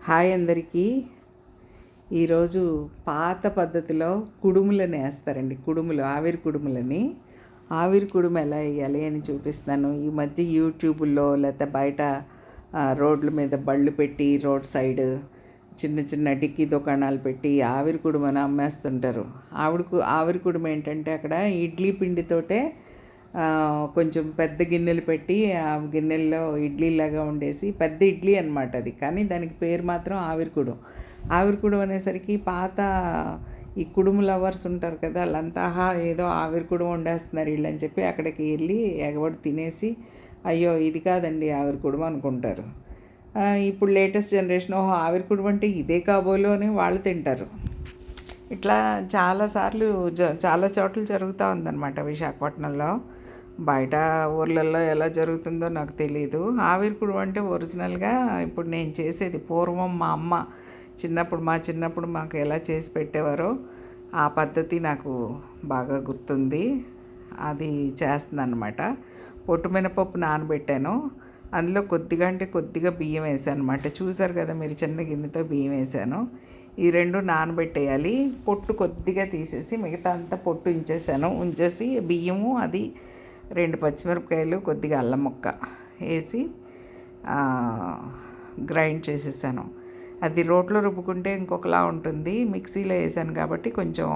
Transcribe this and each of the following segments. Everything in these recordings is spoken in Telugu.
హాయ్ అందరికీ. ఈరోజు పాత పద్ధతిలో కుడుములని వేస్తారండి. ఆవిరి కుడుములని. ఆవిరి కుడుము ఎలా వేయాలి అని చూపిస్తాను. ఈ మధ్య యూట్యూబ్లో లేకపోతే బయట రోడ్ల మీద బళ్ళు పెట్టి రోడ్ సైడ్ చిన్న చిన్న డిక్కీ దుకాణాలు పెట్టి ఆవిరి కుడుమని అమ్మేస్తుంటారు. ఆవిరి కుడుము ఏంటంటే అక్కడ ఇడ్లీ పిండితోటే కొంచెం పెద్ద గిన్నెలు పెట్టి ఆ గిన్నెల్లో ఇడ్లీలాగా ఉండేసి పెద్ద ఇడ్లీ అనమాట అది. కానీ దానికి పేరు మాత్రం ఆవిరికుడు అనేసరికి పాత ఈ కుడుము లవర్స్ ఉంటారు కదా, వాళ్ళంతా ఏదో ఆవిరికుడు వండేస్తున్నారు వీళ్ళు అని చెప్పి అక్కడికి వెళ్ళి ఎగబడి తినేసి అయ్యో ఇది కాదండి ఆవిరికుడు అనుకుంటారు. ఇప్పుడు లేటెస్ట్ జనరేషన్ ఆవిరికుడు అంటే ఇదే కాబోలు అని వాళ్ళు తింటారు. ఇట్లా చాలాసార్లు చాలా చోట్ల జరుగుతూ ఉందన్నమాట విశాఖపట్నంలో. బయట ఊర్లలో ఎలా జరుగుతుందో నాకు తెలీదు. ఆవిరికుడు అంటే ఒరిజినల్గా ఇప్పుడు నేను చేసేది పూర్వం మా అమ్మ చిన్నప్పుడు మాకు ఎలా చేసి పెట్టేవారో ఆ పద్ధతి నాకు బాగా గుర్తుంది. అది చేస్తుందన్నమాట. పొట్టు మినపప్పు నానబెట్టాను. అందులో కొద్దిగా బియ్యం వేసాను అనమాట. చూసారు కదా మీరు, చిన్న గిన్నెతో బియ్యం వేసాను. ఈ రెండు నానబెట్టేయాలి. పొట్టు కొద్దిగా తీసేసి మిగతా అంతా పొట్టు ఉంచేసి బియ్యము, అది 2 పచ్చిమిరపకాయలు, కొద్దిగా అల్లం ముక్క వేసి గ్రైండ్ చేసేసాను. అది రోట్లో రుబ్బుకుంటే ఇంకొకలా ఉంటుంది. మిక్సీలో వేసాను కాబట్టి కొంచెం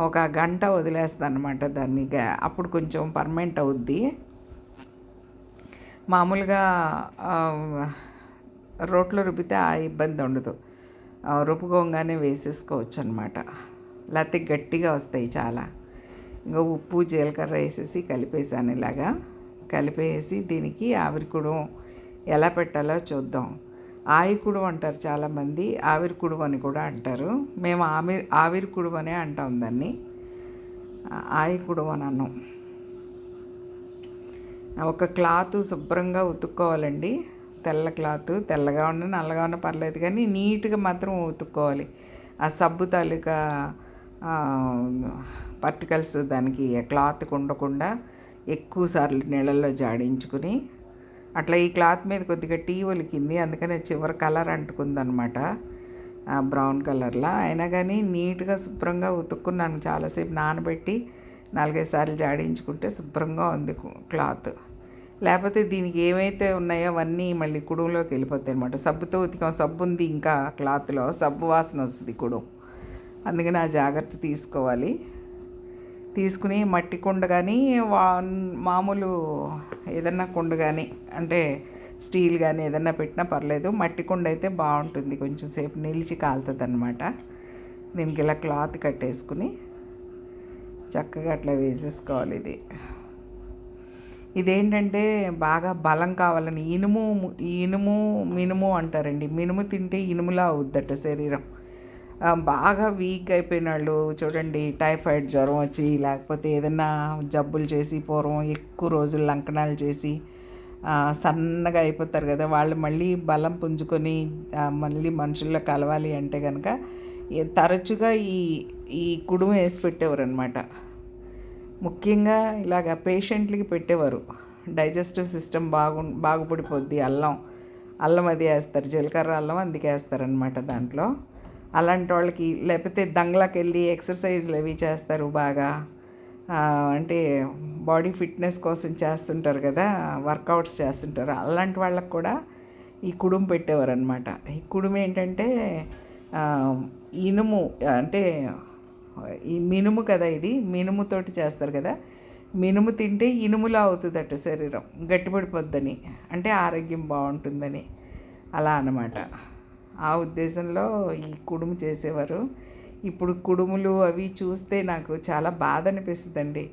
ఒక గంట వదిలేస్తాను అనమాట దాన్ని. అప్పుడు కొంచెం పర్మనెంట్ అవుద్ది. మామూలుగా రోట్లో రుబ్బితే ఆ ఇబ్బంది ఉండదు. రుబ్బుకోగానే వేసేసుకోవచ్చు అనమాట. లేకపోతే గట్టిగా వస్తాయి చాలా. ఇంకా ఉప్పు జీలకర్ర వేసేసి కలిపేసాను. ఇలాగా కలిపేసి దీనికి ఆవిరికుడు ఎలా పెట్టాలో చూద్దాం. ఆయికుడు అంటారు చాలామంది, ఆవిరికుడు అని కూడా అంటారు. మేము ఆవిరికుడు అనే అంటాం దాన్ని, ఆయికుడు అని అన్నాం. ఒక క్లాత్ శుభ్రంగా ఉతుక్కోవాలండి. తెల్ల క్లాత్, తెల్లగా ఉన్న నల్లగా ఉన్న పర్లేదు కానీ నీట్గా మాత్రం ఉతుక్కోవాలి. ఆ సబ్బు తాలూకా పార్టికల్స్ దానికి క్లాత్కి ఉండకుండా ఎక్కువసార్లు నీళ్ళల్లో జాడించుకుని అట్లా ఈ క్లాత్ మీద కొద్దిగా టీ ఒలికింది, అందుకనే చివరి కలర్ అంటుకుందనమాట, బ్రౌన్ కలర్లా. అయినా కానీ నీట్గా శుభ్రంగా ఉతుక్కున్నాను. చాలాసేపు నానబెట్టి 4-5 సార్లు జాడించుకుంటే శుభ్రంగా ఉంది క్లాత్. లేకపోతే దీనికి ఏమైతే ఉన్నాయో అవన్నీ మళ్ళీ కుడుములోకి వెళ్ళిపోతాయి అనమాట. సబ్బుతో ఉతికాం, సబ్బు ఉంది ఇంకా క్లాత్లో, సబ్బు వాసన వస్తుంది కుడుము. అందుకని ఆ జాగ్రత్త తీసుకోవాలి. తీసుకుని మట్టి కుండ కానీ మామూలు ఏదన్నా కుండ కానీ, అంటే స్టీల్ కానీ ఏదన్నా పెట్టినా పర్లేదు. మట్టి కుండ అయితే బాగుంటుంది, కొంచెం సేపు నిలిచి కాలుతుంది అనమాట. దీనికి ఇలా క్లాత్ కట్టేసుకుని చక్కగా అట్లా వేసేసుకోవాలి. ఇదేంటంటే బాగా బలం కావాలని మినుము అంటారండి. మినుము తింటే ఇనుములా అవుద్దట శరీరం. బాగా వీక్ అయిపోయిన వాళ్ళు చూడండి, టైఫాయిడ్ జ్వరం వచ్చి లేకపోతే ఏదైనా జబ్బులు చేసి పూర్వం ఎక్కువ రోజులు లంకనాలు చేసి సన్నగా అయిపోతారు కదా, వాళ్ళు మళ్ళీ బలం పుంజుకొని మళ్ళీ మనుషుల్లో కలవాలి అంటే కనుక తరచుగా ఈ కుడుము వేసి పెట్టేవారు అనమాట. ముఖ్యంగా ఇలాగ పేషెంట్లకి పెట్టేవారు. డైజెస్టివ్ సిస్టమ్ బాగుపడిపోద్ది. అల్లం అది వేస్తారు, జీలకర్ర అల్లం అందుకే వేస్తారనమాట దాంట్లో. అలాంటి వాళ్ళకి, లేకపోతే దంగలాకి వెళ్ళి ఎక్సర్సైజ్లు అవి చేస్తారు బాగా, అంటే బాడీ ఫిట్నెస్ కోసం చేస్తుంటారు కదా, వర్కౌట్స్ చేస్తుంటారు. అలాంటి వాళ్ళకి కూడా ఈ కుడుము పెట్టేవారు అనమాట. ఈ కుడుము ఏంటంటే ఇనుము, అంటే ఈ మినుము కదా, ఇది మినుముతోటి చేస్తారు కదా. మినుము తింటే ఇనుములా అవుతుందట శరీరం, గట్టిపడిపోద్దని, అంటే ఆరోగ్యం బాగుంటుందని, అలా అన్నమాట. ఆ ఉద్దేశంలో ఈ కుడుము చేసేవారు. ఇప్పుడు కుడుములు అవి చూస్తే నాకు చాలా బాధ అనిపిస్తుందండి.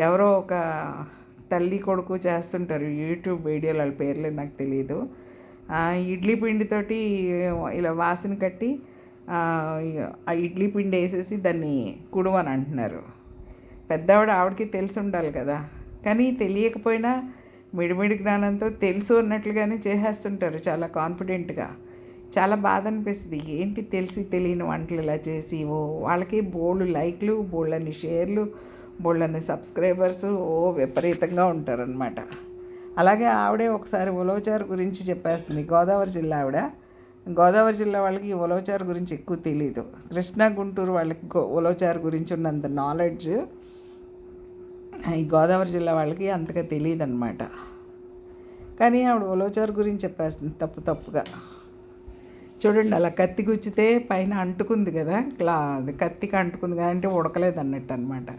ఎవరో ఒక తల్లి కొడుకు చేస్తుంటారు యూట్యూబ్ వీడియోలు, వాళ్ళ పేర్లే నాకు తెలియదు. ఇడ్లీ పిండితోటి ఇలా వాసన కట్టి ఆ ఇడ్లీ పిండి వేసేసి దాన్ని కుడుము అని అంటున్నారు. ఆవిడకి తెలిసి ఉండాలి కదా, కానీ తెలియకపోయినా మిడిమిడి జ్ఞానంతో తెలుసు అన్నట్లుగానే చేసేస్తుంటారు చాలా కాన్ఫిడెంట్గా. చాలా బాధ అనిపిస్తుంది. ఏంటి తెలిసి తెలియని వంటలు ఇలా చేసి వాళ్ళకి బోల్డ్ లైక్లు, బోల్డన్ని షేర్లు, బోల్డన్ని సబ్స్క్రైబర్స్ విపరీతంగా ఉంటారనమాట. అలాగే ఆవిడే ఒకసారి ఉలవచారు గురించి చెప్పేస్తుంది. గోదావరి జిల్లా ఆవిడ. గోదావరి జిల్లా వాళ్ళకి ఈ ఉలవచారు గురించి ఎక్కువ తెలియదు. కృష్ణా గుంటూరు వాళ్ళకి ఉలవచారు గురించి ఉన్నంత నాలెడ్జ్ ఈ గోదావరి జిల్లా వాళ్ళకి అంతగా తెలియదు అనమాట. కానీ ఆవిడ ఉలవచారు గురించి చెప్పేస్తుంది తప్పుగా. చూడండి, అలా కత్తి గుచ్చితే పైన అంటుకుంది కదా, అది కత్తికి అంటుకుంది కదా, అంటే ఉడకలేదు అన్నట్టు అనమాట.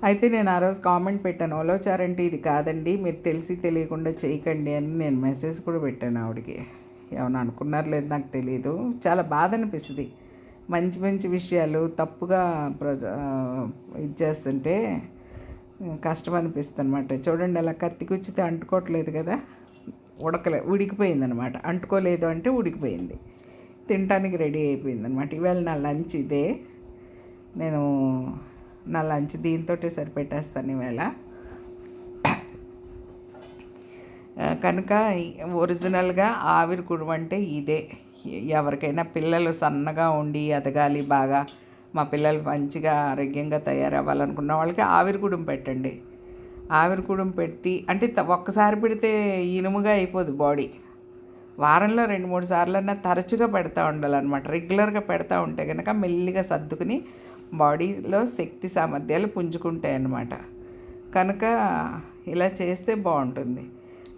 అయితే నేను ఆ రోజు కామెంట్ పెట్టాను, ఉలవచారు అంటే ఇది కాదండి, మీరు తెలిసి తెలియకుండా చేయకండి అని నేను మెసేజ్ కూడా పెట్టాను ఆవిడకి. ఏమైనా అనుకున్నారు లేదు నాకు తెలియదు. చాలా బాధ అనిపిస్తుంది, మంచి మంచి విషయాలు తప్పుగా ఇది చేస్తుంటే కష్టం అనిపిస్తుంది అనమాట. చూడండి, అలా కత్తి కుచ్చితే అంటుకోవట్లేదు కదా, ఉడికిపోయింది అనమాట. అంటుకోలేదు అంటే ఉడికిపోయింది, తినటానికి రెడీ అయిపోయింది అనమాట. ఇవాళ నా లంచ్ ఇదే. నేను నా లంచ్ దీంతో సరిపెట్టేస్తాను ఈవేళ. కనుక ఒరిజినల్గా ఆవిరి కుడుము అంటే ఇదే. ఎవరికైనా పిల్లలు సన్నగా ఉండి ఎదగాలి, బాగా మా పిల్లలు మంచిగా ఆరోగ్యంగా తయారవ్వాలనుకున్న వాళ్ళకి ఆవిరి కుడుము పెట్టండి. ఆవిరి కుడుము పెట్టి అంటే ఒక్కసారి పెడితే ఇనుముగా అయిపోదు బాడీ. వారంలో 2-3 సార్లన్నా తరచుగా పెడతా ఉండాలన్నమాట. రెగ్యులర్గా పెడతా ఉంటే కనుక మెల్లిగా సర్దుకుని బాడీలో శక్తి సామర్థ్యాలు పుంజుకుంటాయి అన్నమాట. కనుక ఇలా చేస్తే బాగుంటుంది.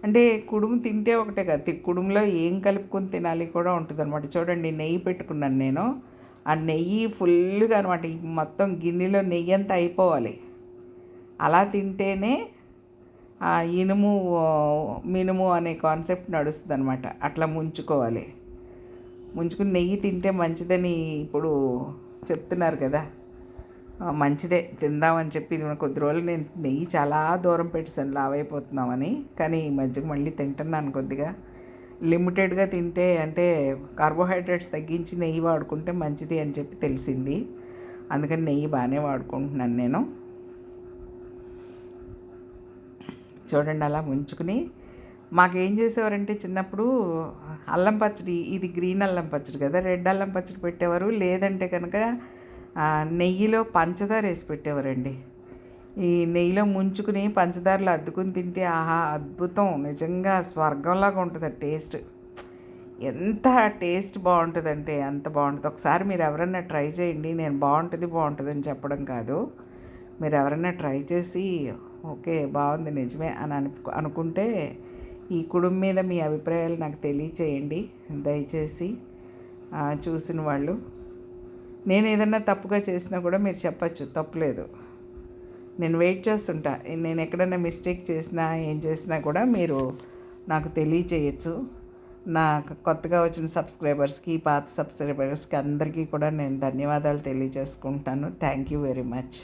అంటే కుడుము తింటే ఒకటే కాదు, కుడుములో ఏం కలుపుకొని తినాలి కూడా ఉంటుంది అనమాట. చూడండి, నెయ్యి పెట్టుకున్నాను నేను. ఆ నెయ్యి ఫుల్గా అనమాట, మొత్తం గిన్నెలో నెయ్యి అంతా అయిపోవాలి. అలా తింటేనే ఇనుము మినుము అనే కాన్సెప్ట్ నడుస్తుంది అనమాట. అట్లా ముంచుకోవాలి. ముంచుకుని నెయ్యి తింటే మంచిదని ఇప్పుడు చెప్తున్నారు కదా, మంచిదే తిందామని చెప్పి కొద్ది రోజులు నేను నెయ్యి చాలా దూరం పెట్టేసాను లావ్ అయిపోతున్నామని. కానీ ఈ మధ్యకి మళ్ళీ తింటున్నాను కొద్దిగా. లిమిటెడ్గా తింటే అంటే కార్బోహైడ్రేట్స్ తగ్గించి నెయ్యి వాడుకుంటే మంచిది అని చెప్పి తెలిసింది. అందుకని నెయ్యి బాగానే వాడుకుంటున్నాను నేను. చూడండి, అలా ముంచుకుని మాకేం చేసేవారంటే చిన్నప్పుడు అల్లం పచ్చడి, ఇది గ్రీన్ అల్లం పచ్చడి కదా, రెడ్ అల్లం పచ్చడి పెట్టేవారు. లేదంటే కనుక నెయ్యిలో పంచదార వేసి పెట్టేవారండి. ఈ నెయ్యిలో ముంచుకుని పంచదారలు అద్దుకుని తింటే ఆహా అద్భుతం, నిజంగా స్వర్గంలాగా ఉంటుంది ఆ టేస్ట్. ఎంత టేస్ట్ బాగుంటుందంటే అంత బాగుంటుంది. ఒకసారి మీరు ఎవరైనా ట్రై చేయండి. నేను బాగుంటుంది అని చెప్పడం కాదు, మీరు ఎవరైనా ట్రై చేసి ఓకే బాగుంది నిజమే అని అనుకుంటే ఈ కుడుము మీద మీ అభిప్రాయాలు నాకు తెలియచేయండి దయచేసి. చూసిన వాళ్ళు నేను ఏదన్నా తప్పుగా చేసినా కూడా మీరు చెప్పచ్చు, తప్పులేదు. నేను వెయిట్ చేస్తుంటా. నేను ఎక్కడైనా మిస్టేక్ చేసినా ఏం చేసినా కూడా మీరు నాకు తెలియచేయచ్చు. నా కొత్తగా వచ్చిన సబ్స్క్రైబర్స్కి, పాత సబ్స్క్రైబర్స్కి అందరికీ కూడా నేను ధన్యవాదాలు తెలియజేసుకుంటాను. Thank you very much.